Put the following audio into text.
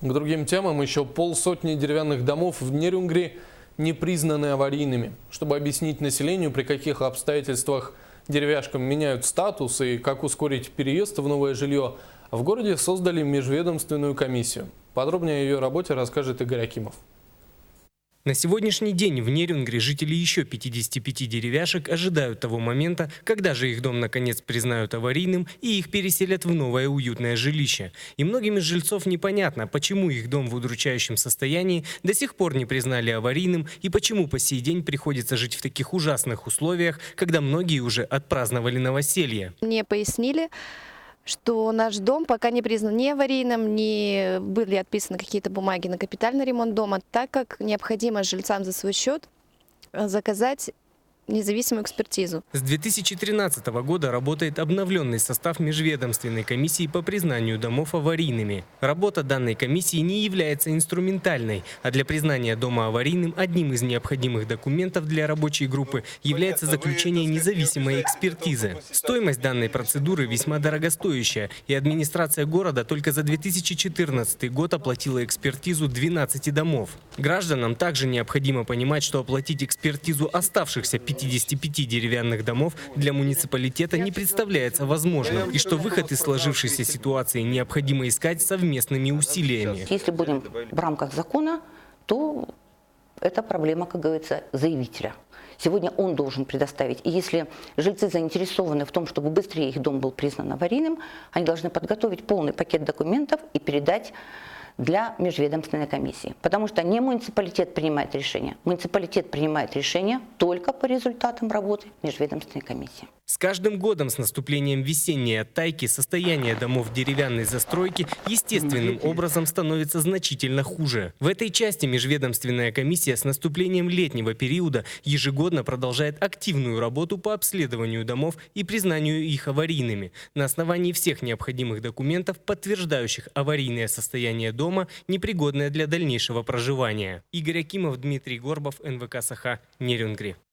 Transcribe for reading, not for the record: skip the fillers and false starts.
К другим темам еще полсотни деревянных домов в Нерюнгри не признаны аварийными. Чтобы объяснить населению, при каких обстоятельствах деревяшкам меняют статус и как ускорить переезд в новое жилье, в городе создали межведомственную комиссию. Подробнее о ее работе расскажет Игорь Акимов. На сегодняшний день в Нерюнгри жители еще 55 деревяшек ожидают того момента, когда же их дом наконец признают аварийным и их переселят в новое уютное жилище. И многим из жильцов непонятно, почему их дом в удручающем состоянии до сих пор не признали аварийным и почему по сей день приходится жить в таких ужасных условиях, когда многие уже отпраздновали новоселье. Мне пояснили, что наш дом пока не признан ни аварийным, не были отписаны какие-то бумаги на капитальный ремонт дома, так как необходимо жильцам за свой счет заказать независимую экспертизу. С 2013 года работает обновленный состав межведомственной комиссии по признанию домов аварийными. Работа данной комиссии не является инструментальной, а для признания дома аварийным одним из необходимых документов для рабочей группы является заключение независимой экспертизы. Стоимость данной процедуры весьма дорогостоящая, и администрация города только за 2014 год оплатила экспертизу 12 домов. Гражданам также необходимо понимать, что оплатить экспертизу оставшихся 55 деревянных домов для муниципалитета не представляется возможным, и что выход из сложившейся ситуации необходимо искать совместными усилиями. Если будем в рамках закона, то это проблема, как говорится, заявителя. Сегодня он должен предоставить. И если жильцы заинтересованы в том, чтобы быстрее их дом был признан аварийным, они должны подготовить полный пакет документов и передать для межведомственной комиссии. Потому что не муниципалитет принимает решение. Муниципалитет принимает решение только по результатам работы межведомственной комиссии. С каждым годом с наступлением весенней оттайки состояние домов деревянной застройки естественным образом становится значительно хуже. В этой части межведомственная комиссия с наступлением летнего периода ежегодно продолжает активную работу по обследованию домов и признанию их аварийными на основании всех необходимых документов, подтверждающих аварийное состояние дома, непригодное для дальнейшего проживания. Игорь Акимов, Дмитрий Горбов, НВК «Саха», Нерюнгри.